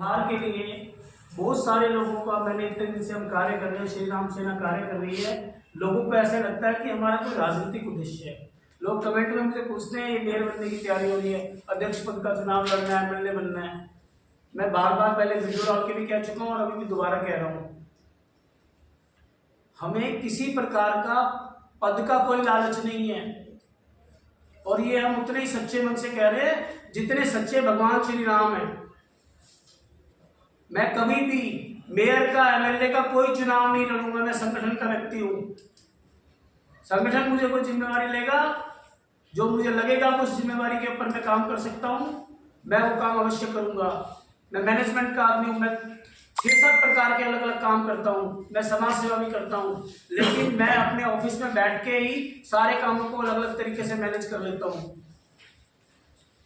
बिहार के लिए बहुत सारे लोगों का मैंने इतने दिन से हम कार्य कर रहे हैं, श्री राम सेना कार्य कर रही है। लोगों को ऐसा लगता है कि हमारा कोई राजनीतिक उद्देश्य है। लोग कमेंट में मुझे पूछते हैं ये मेयर बनने की तैयारी हो रही है, अध्यक्ष पद का चुनाव लड़ना है, एमएलए बनना है। मैं बार बार पहले वीडियो डाल के भी कह चुका हूँ और अभी भी दोबारा कह रहा हूँ, हमें किसी प्रकार का पद का कोई लालच नहीं है। और ये हम उतने ही सच्चे मन से कह रहे हैं जितने सच्चे भगवान श्री राम है। मैं कभी भी मेयर का, एमएलए का कोई चुनाव नहीं लड़ूंगा। मैं संगठन का व्यक्ति हूं। संगठन मुझे कोई जिम्मेवारी लेगा, जो मुझे लगेगा उस जिम्मेवारी के ऊपर मैं काम कर सकता हूं, मैं वो काम अवश्य करूंगा। मैं मैनेजमेंट का आदमी हूं, मैं 6-7 प्रकार के अलग अलग काम करता हूं, मैं समाज सेवा भी करता हूं, लेकिन मैं अपने ऑफिस में बैठ के ही सारे कामों को अलग अलग तरीके से मैनेज कर लेता हूं।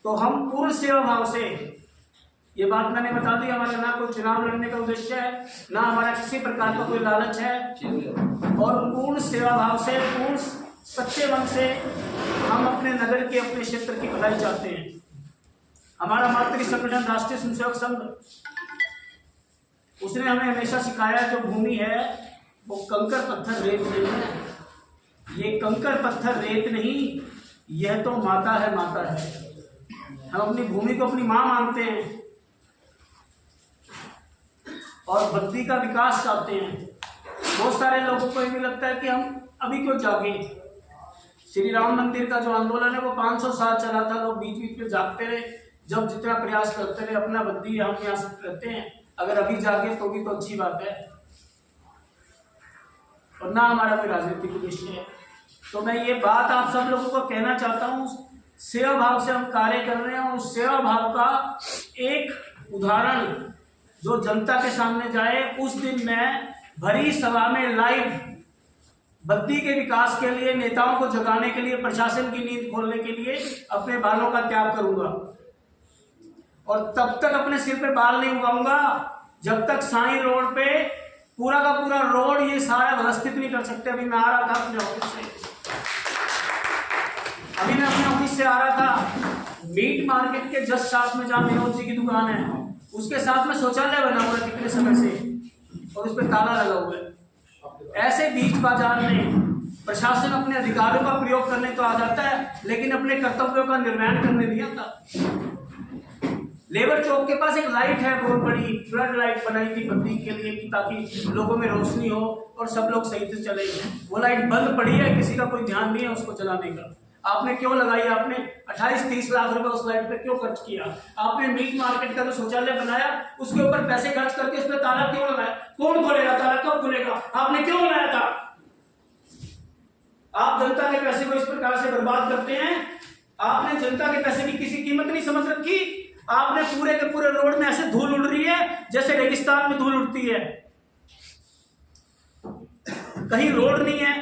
तो हम पूर्ण सेवा भाव से, ये बात मैंने बता दी, हमारा ना कोई चुनाव लड़ने का उद्देश्य है, ना हमारा किसी प्रकार का कोई लालच है, और पूर्ण सेवा भाव से, पूर्ण सच्चे मन से हम अपने नगर की, अपने क्षेत्र की भलाई चाहते हैं। हमारा मातृ संगठन राष्ट्रीय स्वयंसेवक संघ, उसने हमें हमेशा सिखाया जो भूमि है वो कंकर पत्थर रेत नहीं है। ये कंकर पत्थर रेत नहीं, यह तो माता है, माता है। हम अपनी भूमि को अपनी मां मानते हैं और बद्दी का विकास चाहते हैं। बहुत सारे लोगों को ये भी लगता है कि हम अभी क्यों जागे। श्री राम मंदिर का जो आंदोलन है वो 500 साल चला था। लोग बीच बीच में जागते रहे, जब जितना प्रयास करते रहे, अपना बद्दी हम यहाँ से रहते हैं। अगर अभी जागे तो भी तो अच्छी बात है, और ना हमारा कोई राजनीतिक उद्देश्य है। तो मैं ये बात आप सब लोगों को कहना चाहता हूँ, सेवा भाव से हम कार्य कर रहे हैं, और उस सेवा भाव का एक उदाहरण जो जनता के सामने जाए। उस दिन मैं भरी सभा में लाइव बद्दी के विकास के लिए, नेताओं को जगाने के लिए, प्रशासन की नींद खोलने के लिए अपने बालों का त्याग करूंगा। और तब तक अपने सिर पे बाल नहीं उगाऊंगा जब तक साई रोड पे पूरा का पूरा रोड ये सारा व्यवस्थित नहीं कर सकते। अभी मैं आ रहा था अपने ऑफिस से, आ रहा था मीट मार्केट के जस्ट साथ में जहां विनोद जी की दुकान है, उसके साथ में शौचालय बना हुआ है कितने समय से, और उस पर ताला लगा हुआ है। ऐसे बीच बाजार में प्रशासन अपने अधिकारों का प्रयोग करने तो आ जाता है, लेकिन अपने कर्तव्यों का निर्वहन करने नहीं आता। लेबर चौक के पास एक लाइट है, बहुत बड़ी फ्लड लाइट बनाई थी बद्दी के लिए कि ताकि लोगों में रोशनी हो और सब लोग सही से चले। वो लाइट बंद पड़ी है, किसी का कोई ध्यान नहीं है उसको चलाने का। आपने क्यों लगाई? आपने 28-30 लाख रुपए उस लाइट पे क्यों खर्च किया? आपने मीट मार्केट का जो शौचालय बनाया उसके ऊपर पैसे खर्च करके उसमें ताला क्यों लगाया? कौन खोलेगा ताला? कब खुलेगा? आपने क्यों बनाया था? आप जनता के पैसे को इस प्रकार से बर्बाद करते हैं। आपने जनता के पैसे की किसी कीमत नहीं समझ रखी। आपने पूरे के पूरे रोड में ऐसे धूल उड़ रही है जैसे रेगिस्तान में धूल उड़ती है। कहीं रोड नहीं है,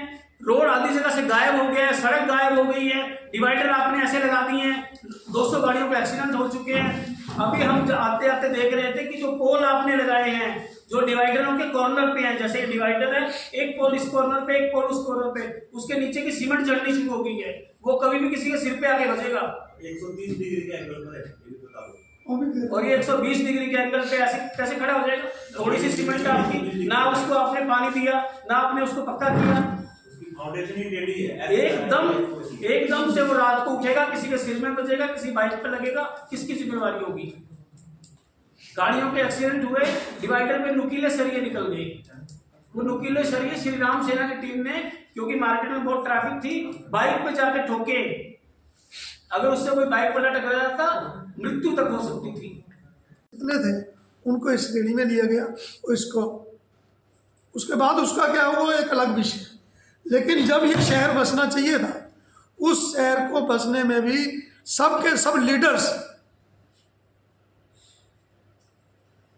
रोड आधी जगह से गायब हो गया है, सड़क गायब हो गई है, डिवाइडर आपने ऐसे लगा दिए हैं, 200 गाड़ियों के एक्सीडेंट हो चुके हैं। अभी हम आते आते देख रहे थे कि जो पोल आपने लगाए हैं, जो डिवाइडरों के कॉर्नर पे हैं, जैसे डिवाइडर है, एक पोल इस कॉर्नर पे, एक पोल उस कॉर्नर पे, उसके नीचे की सीमेंट जलनी शुरू हो गई है। वो कभी भी किसी के सिर पे आके बजेगा। 130 डिग्री के एंगल पर है, और ये 120 डिग्री के एंगल पे ऐसे कैसे खड़ा हो जाएगा? थोड़ी सी सीमेंट आपकी, ना उसको आपने पानी दिया, ना आपने उसको पक्का किया, फाउंडेशन ही टेढ़ी है। एकदम से वो रात को उठेगा, किसी के सिर में बजेगा, किसी बाइक पे लगेगा, किसकी जिम्मेवारी होगी? गाड़ियों के एक्सीडेंट हुए, डिवाइडर में नुकीले सरिये निकल गए। वो नुकीले सरिये श्री राम सेना की टीम ने, क्योंकि मार्केट में बहुत ट्रैफिक थी, बाइक पे जाके ठोके। अगर उससे कोई बाइक वाला टकरा जाता, मृत्यु तक हो सकती थी। कितने थे उनको इस श्रेणी में लिया गया, इसको उसके बाद उसका क्या हुआ एक अलग विषय। लेकिन जब ये शहर बसना चाहिए था, उस शहर को बसने में भी सबके सब लीडर्स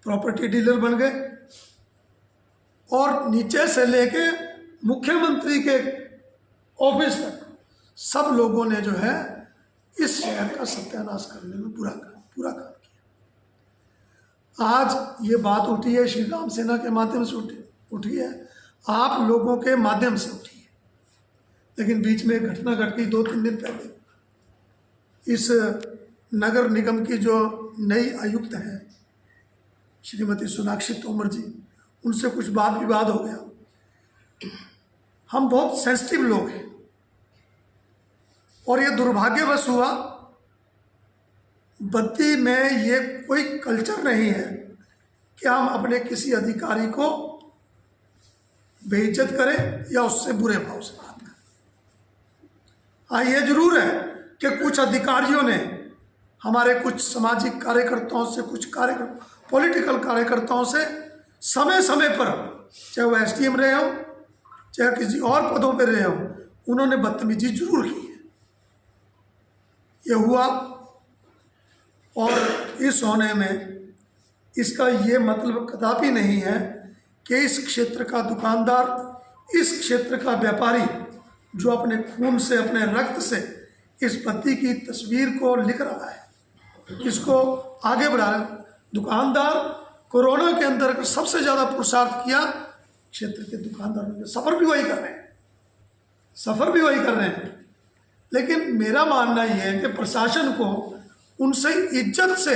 प्रॉपर्टी डीलर बन गए, और नीचे से लेके मुख्यमंत्री के ऑफिस तक सब लोगों ने जो है इस शहर का सत्यानाश करने में पूरा काम किया। आज ये बात उठी है श्री राम सेना के माध्यम से उठी है, आप लोगों के माध्यम से उठी है। लेकिन बीच में एक घटना घट गई 2-3 दिन पहले। इस नगर निगम की जो नई आयुक्त है, श्रीमती सोनाक्षी तोमर जी, उनसे कुछ वाद विवाद हो गया। हम बहुत सेंसिटिव लोग हैं और ये दुर्भाग्यवश हुआ। बद्दी में ये कोई कल्चर नहीं है कि हम अपने किसी अधिकारी को बेइज्जत करें या उससे बुरे भाव से बात करें। हाँ, ये जरूर है कि कुछ अधिकारियों ने हमारे कुछ सामाजिक कार्यकर्ताओं से, कुछ पॉलिटिकल कार्यकर्ताओं से समय समय पर, चाहे वो एसडीएम रहे हो चाहे किसी और पदों पर रहे हो, उन्होंने बदतमीजी जरूर की है। ये हुआ, और इस होने में इसका ये मतलब कदापि नहीं है कि इस क्षेत्र का दुकानदार, इस क्षेत्र का व्यापारी जो अपने खून से, अपने रक्त से इस बद्दी की तस्वीर को लिख रहा है, इसको आगे बढ़ा रहा है। दुकानदार कोरोना के अंदर सबसे ज़्यादा पुरुषार्थ किया क्षेत्र के दुकानदारों ने, सफ़र भी वही कर रहे हैं, सफ़र भी वही कर रहे हैं। लेकिन मेरा मानना यह है कि प्रशासन को उनसे इज्जत से,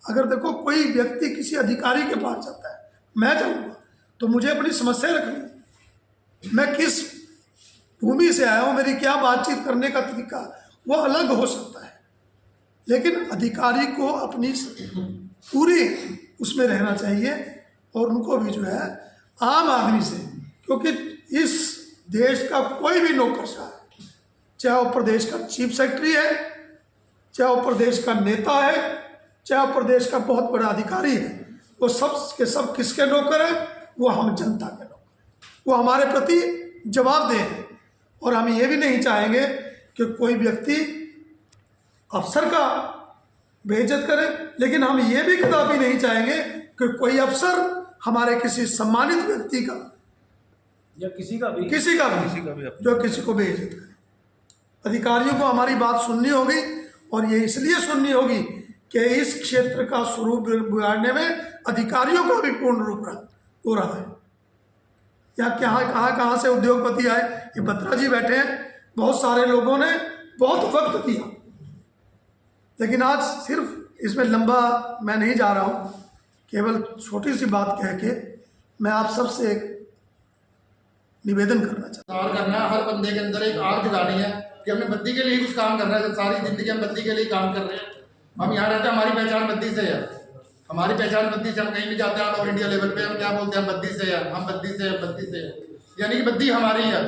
अगर देखो कोई व्यक्ति किसी अधिकारी के पास जाता है, मैं जाऊँगा तो मुझे अपनी समस्या रखनी, मैं किस भूमि से आया हूँ, मेरी क्या बातचीत करने का तरीका वो अलग हो सकता है, लेकिन अधिकारी को अपनी पूरी उसमें रहना चाहिए और उनको भी जो है आम आदमी से, क्योंकि इस देश का कोई भी नौकरशाह है, चाहे वो प्रदेश का चीफ सेक्रेटरी है, चाहे वो प्रदेश का नेता है, चाहे वो प्रदेश का बहुत बड़ा अधिकारी है, वो सब के सब किसके नौकर है? वो हम जनता के नौकर हैं। वो हमारे प्रति जवाबदेह है। और हम ये भी नहीं चाहेंगे कि कोई व्यक्ति अफसर का बेइज्जत करे, लेकिन हम ये भी कदापि नहीं चाहेंगे कि कोई अफसर हमारे किसी सम्मानित व्यक्ति का या किसी का भी जो किसी को बेइज्जत करे। अधिकारियों को हमारी बात सुननी होगी, और ये इसलिए सुननी होगी कि इस क्षेत्र का स्वरूप बिगाड़ने में अधिकारियों का भी पूर्ण रूप हो रहा है। या कहाँ से उद्योगपति आए, ये बत्रा जी बैठे हैं, बहुत सारे लोगों ने बहुत वक्त दिया, लेकिन आज सिर्फ इसमें लंबा मैं नहीं जा रहा हूँ, केवल छोटी सी बात कह के मैं आप सबसे एक निवेदन करना चाहता हूँ। करना है, हर बंदे के अंदर एक आग जगानी है कि हमने बद्दी के लिए कुछ काम करना है। सारी जिंदगी हम बद्दी के लिए काम कर रहे हैं। हम यहाँ रहते हैं, हमारी पहचान बद्दी से है, हमारी पहचान बद्दी से। हम कहीं भी जाते हैं और इंडिया लेवल पे हम क्या बोलते हैं? बद्दी से है, हम बद्दी से है, बद्दी से है, यानी कि बद्दी हमारी है।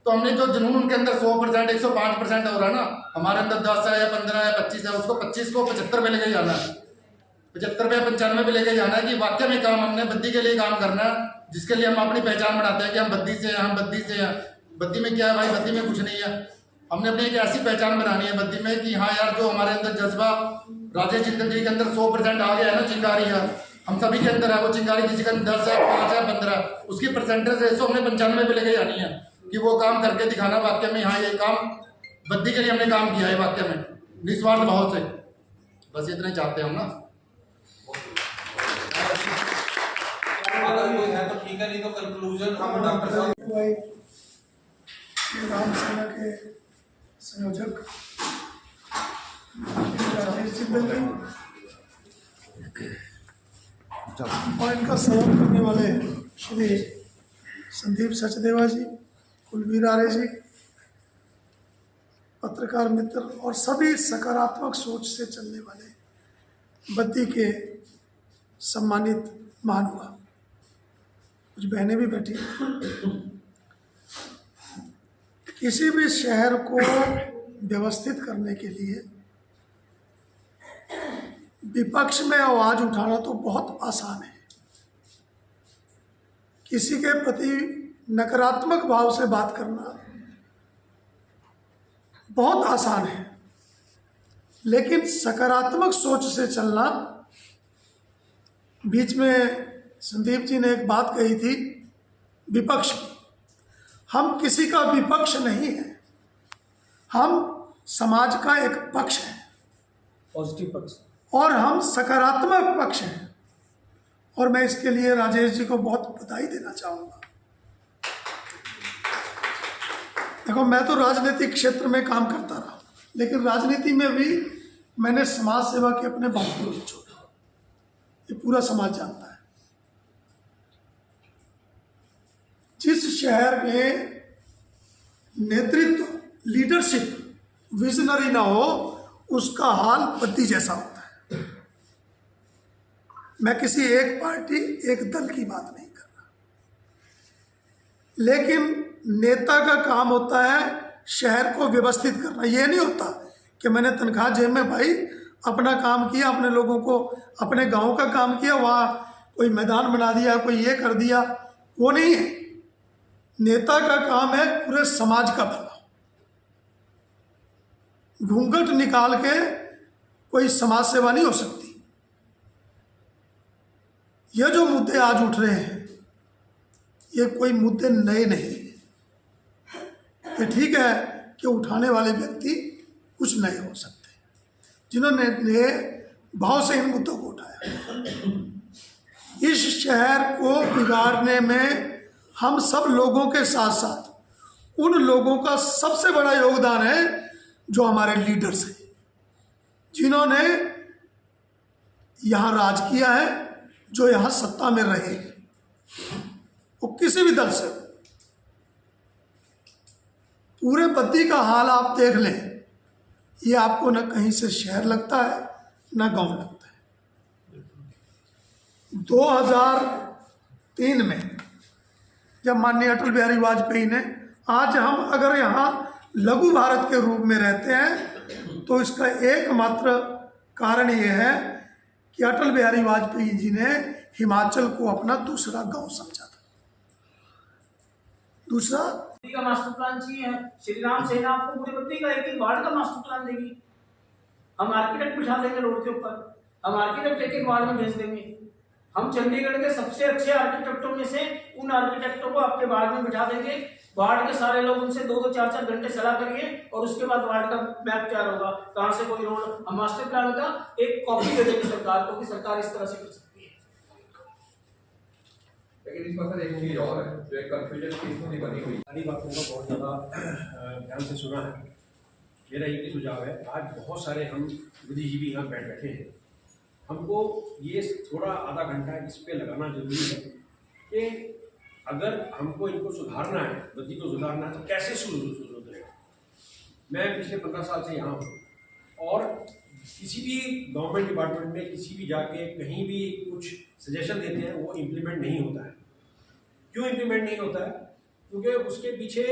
तो हमने जो जुनून उनके अंदर 100%, 105% हो रहा है ना, हमारे अंदर 10 है या 15 है, 25 है, उसको 25 को 75 पे लेके जाना है, 75 पे 95 पे लेके जाना है कि वाकई में काम हमने बद्दी के लिए काम करना है, जिसके लिए हम अपनी पहचान बनाते हैं कि हम बद्दी से हैं, हम बद्दी से हैं। बद्दी में क्या है भाई? बद्दी में कुछ नहीं है। हमने अपनी एक ऐसी पहचान बनानी है बद्दी में कि हाँ यार, जो हमारे अंदर जज्बा राजेश जिंदल जी के अंदर 100% आ गया है ना, चिंगारी है, हम सभी के अंदर है वो चिंगारी। किसी के अंदर 10 है, 5 है, 15, उसकी परसेंटेज रेशो हमने 95 पे लेके जानी है कि वो काम करके दिखाना वाकई में हाँ ये काम बद्दी के लिए हमने काम किया है, वाकई में निस्वार्थ भाव से। बस इतना चाहते हैं हम ना। तो ठीक है, नहीं तो कंक्लूजन हम डॉक्टर साहब राम सेना के संयोजक राजेश जिंदल जी और इनका सहयोग करने वाले श्री संदीप सचदेवा जी, कुलवीर आर्य जी, पत्रकार मित्र और सभी सकारात्मक सोच से चलने वाले बद्दी के सम्मानित महानुभाव, कुछ बहनें भी बैठी हैं। किसी भी शहर को व्यवस्थित करने के लिए विपक्ष में आवाज उठाना तो बहुत आसान है। किसी के प्रति नकारात्मक भाव से बात करना बहुत आसान है, लेकिन सकारात्मक सोच से चलना। बीच में संदीप जी ने एक बात कही थी विपक्ष की। हम किसी का विपक्ष नहीं है, हम समाज का एक पक्ष है, पॉजिटिव पक्ष, और हम सकारात्मक पक्ष हैं। और मैं इसके लिए राजेश जी को बहुत बधाई देना चाहूँगा। देखो, मैं तो राजनीतिक क्षेत्र में काम करता रहा, लेकिन राजनीति में भी मैंने समाज सेवा के अपने बहुत नहीं छोड़ा। ये पूरा समाज जानता है। जिस शहर में नेतृत्व, लीडरशिप, विजनरी ना हो, उसका हाल बद्दी जैसा होता है। मैं किसी एक पार्टी, एक दल की बात नहीं कर रहा, लेकिन नेता का काम होता है शहर को व्यवस्थित करना। ये नहीं होता कि मैंने तनख्वाह जेब में भाई अपना काम किया, अपने लोगों को, अपने गांव का काम किया, वहाँ कोई मैदान बना दिया, कोई ये कर दिया, वो नहीं है। नेता का काम है पूरे समाज का भला। घूंघट निकाल के कोई समाज सेवा नहीं हो सकती। ये जो मुद्दे आज उठ रहे हैं, ये कोई मुद्दे नए नहीं हैं। ये ठीक है कि उठाने वाले व्यक्ति कुछ नए हो सकते हैं, जिन्होंने नए भाव से इन मुद्दों को उठाया। इस शहर को बिगाड़ने में हम सब लोगों के साथ साथ उन लोगों का सबसे बड़ा योगदान है जो हमारे लीडर्स हैं, जिन्होंने यहाँ राज किया है, जो यहाँ सत्ता में रहे, वो किसी भी दल से। पूरे बद्दी का हाल आप देख लें, ये आपको न कहीं से शहर लगता है न गांव लगता है। 2003 में जब माननीय अटल बिहारी वाजपेयी ने, आज हम अगर यहाँ लघु भारत के रूप में रहते हैं तो इसका एकमात्र कारण ये है कि अटल बिहारी वाजपेयी जी ने हिमाचल को अपना दूसरा गांव समझा था। दूसरा बद्दी का मास्टर प्लान चाहिए। श्री राम सेना आपको पूरे बद्दी का एक वार्ड का मास्टर प्लान देगी। हम आर्किटेक्ट बिठा देंगे रोड के ऊपर, हम आर्किटेक्ट एक वार्ड में भेज देंगे। हम चंडीगढ़ के सबसे अच्छे आर्किटेक्टों में से उन आर्किटेक्टों को आपके वार्ड में बिठा देंगे। वार्ड के सारे लोग उनसे 2-2, 4-4 घंटे सलाह करिए और उसके बाद वार्ड का मैप तैयार होगा, कहाँ से कोई रोड। हम मास्टर प्लान का एक कॉपी दे देंगे सरकार को कि सरकार इस तरह से कर सकती है। लेकिन इसमें सर एक चीज और है जो एक कंफ्यूजन की स्थिति बनी हुई। सारी बातों को बहुत ज़्यादा ध्यान से सुना है। मेरा एक ही सुझाव है, आज बहुत सारे हम बुद्धिजीवी यहाँ बैठे हैं, हमको ये थोड़ा आधा घंटा इस पे लगाना जरूरी है कि अगर हमको इनको सुधारना है, बद्दी को सुधारना है, तो कैसे सुधरेगा। मैं पिछले 15 साल से यहाँ हूँ और किसी भी गवर्नमेंट डिपार्टमेंट में किसी भी जाके कहीं भी कुछ सजेशन देते हैं, वो इम्प्लीमेंट नहीं होता है। क्यों इम्प्लीमेंट नहीं होता है? क्योंकि उसके पीछे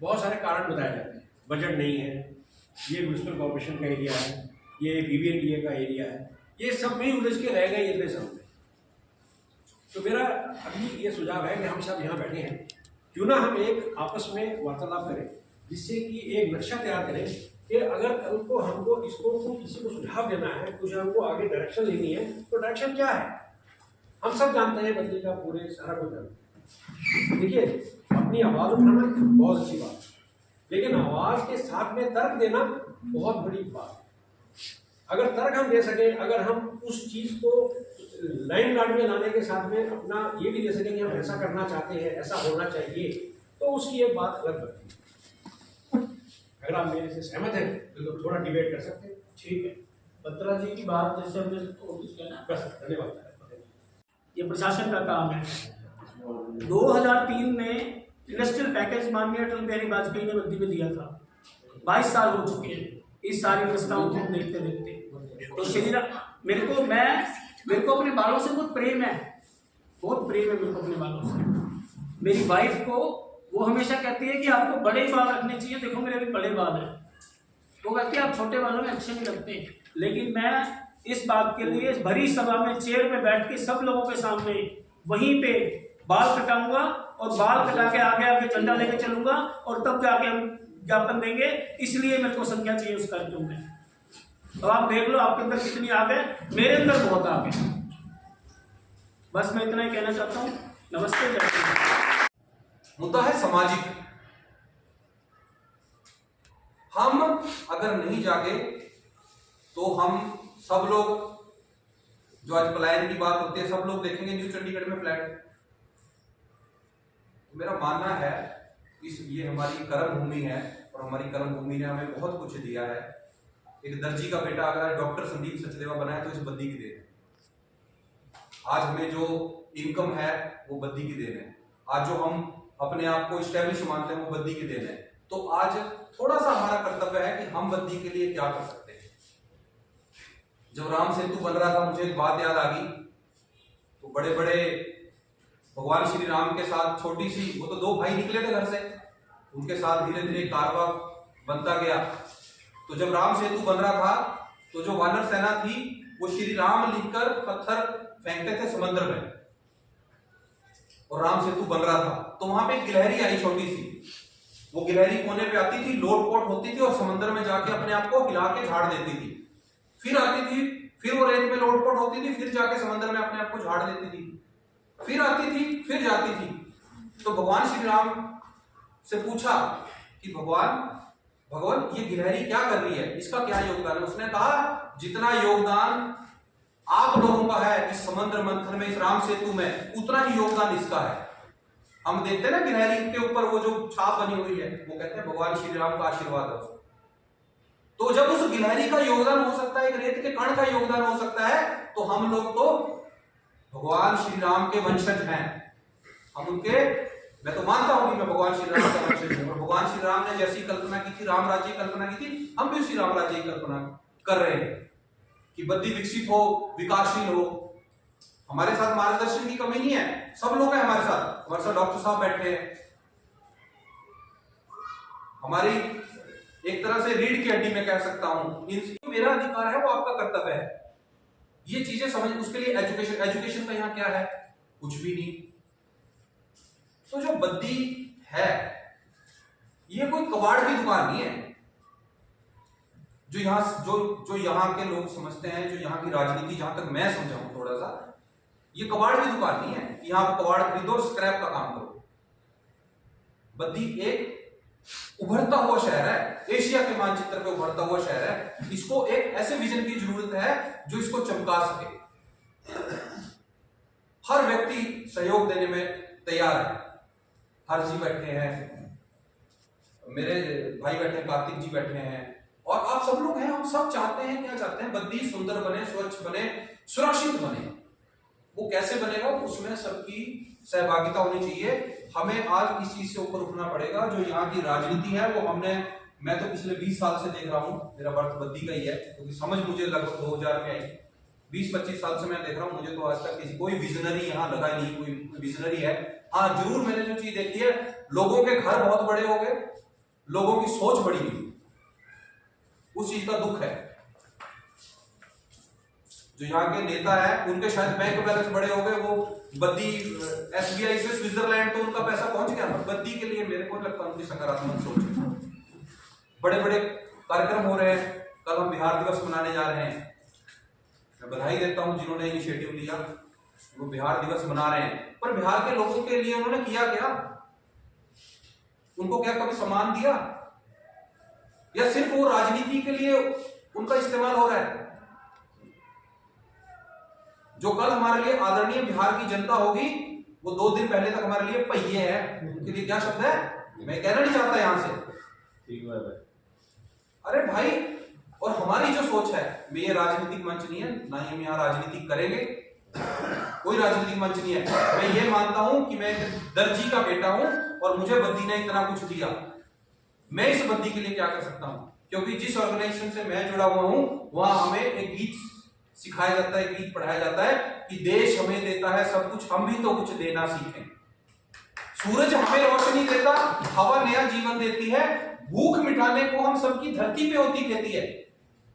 बहुत सारे कारण बताए जाते हैं। बजट नहीं है, ये म्यूनसिपल कॉर्पोरेशन का एरिया है, ये BBNDA का एरिया है, ये सब में उलझ के रह गए इतने साल में। तो मेरा अभी ये सुझाव है कि हम सब यहाँ बैठे हैं, क्यों ना हम एक आपस में वार्तालाप करें, जिससे कि एक नक्शा तैयार करें कि अगर उनको हमको इसको किसी को सुझाव देना है, कुछ हमको आगे डायरेक्शन लेनी है, तो डायरेक्शन क्या है। हम सब जानते हैं बद्दी का पूरे सारा कुछ जानते हैं। देखिए, अपनी आवाज़ उठाना बहुत अच्छी बात है, लेकिन आवाज़ के साथ में तर्क देना बहुत बड़ी बात है। अगर तर्क हम दे सकें, अगर हम उस चीज़ को लाइन गार्ड में लाने के साथ में अपना ये भी दे सकें कि हम ऐसा करना चाहते हैं, ऐसा होना चाहिए, तो उसकी एक बात अलग बनती है। अगर आप मेरे से सहमत हैं तो थोड़ा डिबेट कर सकते हैं। ठीक है, बत्रा जी की बात जैसे हमने कहना, बस धन्यवाद। ये प्रशासन का काम है। 2003 में इंडस्ट्रियल पैकेज माननीय अटल बिहारी वाजपेयी ने बद्दी में दिया था। 22 साल हो चुके हैं इस सारी व्यवस्थाओं को देखते देखते। तो शरीर मेरे को अपने बालों से बहुत प्रेम है, बहुत प्रेम है मेरे को अपने बालों से। मेरी वाइफ को वो हमेशा कहती है कि आपको बड़े बाल रखने चाहिए। देखो मेरे भी बड़े बाल हैं, वो कहती है आप छोटे बालों में अच्छे नहीं लगते। लेकिन मैं इस बात के लिए भरी सभा में चेयर पे बैठ के सब लोगों के सामने वहीं पे बाल कटाऊंगा और बाल कटा के आगे आगे झंडा लेके चलूंगा और तब जाके हम ज्ञापन देंगे। इसलिए मेरे को संख्या चाहिए उस कार्यक्रम में। तो आप देख लो आपके अंदर कितनी आग है, मेरे अंदर बहुत आग है। बस मैं इतना ही कहना चाहता हूँ। नमस्ते, जय हिंद। मुद्दा है सामाजिक। हम अगर नहीं जागे तो हम सब लोग, जो आज पलायन की बात होती है, सब लोग देखेंगे न्यू चंडीगढ़ में फ्लैट। तो मेरा मानना है ये हमारी कर्म भूमि है और हमारी कर्म भूमि ने हमें बहुत कुछ दिया है। एक दर्जी का बेटा अगर डॉक्टर संदीप सचदेवा बना है तो इस बद्दी की देन है। आज हमें जो इनकम है वो बद्दी की देन है। आज जो हम अपने आप को स्टैब्लिश मानते हैं वो बद्दी की देन है। तो आज थोड़ा सा हमारा कर्तव्य है कि हम बद्दी के लिए क्या कर सकते हैं। जब राम सेतु बन रहा था, मुझे एक बात याद आ गई। तो बड़े बड़े भगवान श्री राम के साथ छोटी सी, वो तो 2 भाई निकले थे घर से, उनके साथ धीरे धीरे कारवा बनता गया। तो जब राम सेतु बन रहा था तो जो वानर सेना थी वो श्री राम लिखकर पत्थर फेंकते थे समुद्र में, और राम सेतु बन रहा था। तो वहां पे एक गिलहरी आई छोटी सी, वो गिलहरी कोने पे आती थी, लोटपोट होती थी और समुद्र में जाके अपने आप को हिला के झाड़ देती थी। फिर आती थी, फिर वो रेत में लोटपोट होती थी, फिर जाके समुद्र में अपने आप को झाड़ देती थी, फिर आती थी, फिर जाती थी। तो भगवान श्री राम से पूछा कि भगवान ये गिलहरी क्या कर रही है, इसका क्या योगदान है। उसने कहा जितना योगदान आप लोगों का है इस समुद्र मंथन में, इस राम सेतु में, उतना ही योगदान इसका है। हम देखते हैं ना गिलहरी के ऊपर वो जो छाप बनी हुई है, वो कहते हैं भगवान श्री राम का आशीर्वाद है। तो जब उस गिलहरी का योगदान हो सकता है, एक रेत के कण का योगदान हो सकता है, तो हम लोग तो भगवान श्री राम के वंशज हैं। हम उनके, मैं तो मानता हूं कि मैं भगवान श्री राम का वंशज हूं, और भगवान श्री राम ने जैसी कल्पना की थी, राम राज्य की कल्पना की थी, हम भी उसी राम राज्य की कल्पना कर रहे हैं कि बद्दी विकसित हो, विकासशील हो। हमारे साथ मार्गदर्शन की कमी नहीं है, सब लोग हैं हमारे साथ डॉक्टर साहब बैठे हैं, हमारी एक तरह से रीढ़ की हड्डी में कह सकता हूं। मेरा अधिकार है, वो आपका कर्तव्य है। ये चीजें समझ, उसके लिए एजुकेशन का यहाँ क्या है, कुछ भी नहीं। तो जो बद्दी है ये कोई कबाड़ की दुकान नहीं है जो यहाँ के लोग समझते हैं, जो यहाँ की राजनीति, जहां तक मैं समझा हूं थोड़ा सा, ये कबाड़ की दुकान नहीं है। यहाँ आप कबाड़ खरीदो और स्क्रैप का काम करो। बद्दी एक उभरता हुआ शहर है, एशिया के मानचित्र पे उभरता हुआ शहर है। इसको एक ऐसे विजन की जरूरत है जो इसको चमका सके। हर व्यक्ति सहयोग देने में तैयार है। हर जी बैठे हैं, मेरे भाई बैठे हैं, कार्तिक जी बैठे हैं, और आप सब लोग हैं। हम सब चाहते हैं, क्या चाहते हैं, बद्दी सुंदर बने, स्वच्छ बने, सुरक्षित बने। वो कैसे बनेगा, उसमें सबकी सहभागिता होनी चाहिए। हमें आज इस चीज से ऊपर उठना पड़ेगा। जो यहाँ की राजनीति है वो मैं तो पिछले 20 साल से देख रहा हूँ, मेरा बर्थ बद्दी का ही है, क्योंकि समझ मुझे लगभग 2000 में आई। 20-25 साल से मैं देख रहा हूँ, मुझे तो आज तक कोई विजनरी यहाँ लगा नहीं, कोई विजनरी है। हाँ जरूर मैंने जो चीज देखी है, लोगों के घर बहुत बड़े हो गए, लोगों की सोच बड़ी हुई, उस चीज का दुख है। जो यहाँ के नेता है उनके शायद बैंक बैलेंस बड़े हो गए, वो बद्दी SBI से स्विट्जरलैंड तो उनका पैसा पहुंच गया, बद्दी के लिए मेरे को लगता है उनकी सकारात्मक सोच है। बड़े बड़े कार्यक्रम हो रहे हैं, कल हम बिहार दिवस मनाने जा रहे हैं। मैं बधाई देता हूं जिन्होंने इनिशिएटिव लिया, वो बिहार दिवस मना रहे हैं। पर बिहार के लोगों के लिए उन्होंने किया क्या? उनको क्या कभी सम्मान दिया, या सिर्फ वो राजनीति के लिए उनका इस्तेमाल हो रहा है? जो कल हमारे लिए आदरणीय बिहार की जनता होगी, वो 2 दिन पहले तक हमारे लिए पहिए है। उनके लिए क्या शब्द है, मैं कहना नहीं चाहता यहां से, ठीक है। अरे भाई, और हमारी जो सोच है, ये राजनीतिक मंच नहीं है, ना ही हम यहाँ राजनीति करेंगे, कोई राजनीतिक मंच नहीं है। मैं ये मानता हूं कि मैं एक दर्जी का बेटा हूं और मुझे बद्दी ने इतना कुछ दिया। मैं इस बद्दी के लिए क्या कर सकता हूं? क्योंकि जिस ऑर्गेनाइजेशन से मैं जुड़ा हुआ हूं, वहां हमें एक गीत सिखाया जाता है, गीत पढ़ाया जाता है कि देश हमें देता है सब कुछ, हम भी तो कुछ देना सीखें। सूरज हमें रोशनी देता, हवा नया जीवन देती है, भूख मिटाने को हम सबकी धरती पे होती कहती है।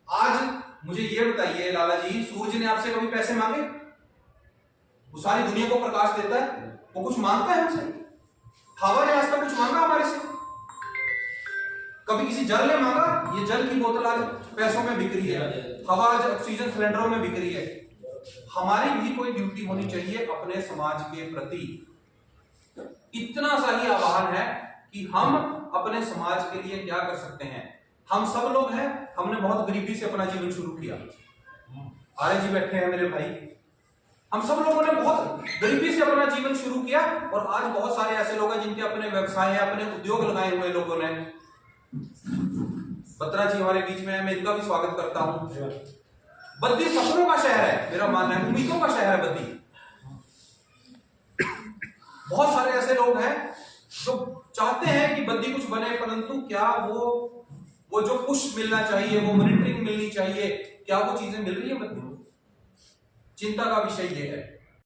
आज मुझे ये बताइए लाला जी, सूरज ने आपसे कभी पैसे मांगे? वो सारी दुनिया को प्रकाश देता है, वो कुछ मांगता है हमसे? हवा ने आज तक कुछ मांगा हमारे से? कभी किसी जल ने मांगा? ये जल की बोतल आज पैसों में बिक रही है, हवा आज ऑक्सीजन सिलेंडरों में बिक रही है। हमारी भी कोई ड्यूटी होनी चाहिए अपने समाज के प्रति। इतना सा ही आह्वान है कि हम अपने समाज के लिए क्या कर सकते हैं। हम सब लोग हैं, हमने बहुत गरीबी से अपना जीवन शुरू किया। आर्य जी बैठे हैं मेरे भाई, हम सब लोगों ने बहुत गरीबी से अपना जीवन शुरू किया, और आज बहुत सारे ऐसे लोग हैं जिनके अपने व्यवसाय हैं, अपने उद्योग लगाए हुए लोगों ने। बत्रा जी हमारे बीच में है, मैं इनका भी स्वागत करता हूं। बद्दी सपनों का शहर है, मेरा मानना है, उम्मीदों का शहर है बद्दी। बहुत सारे ऐसे लोग हैं जो चाहते हैं कि बद्दी कुछ बने, परंतु क्या वो जो पुश मिलना चाहिए, वो मॉनिटरिंग मिलनी चाहिए, क्या वो चीजें मिल रही है बद्दी को? चिंता का विषय ये है।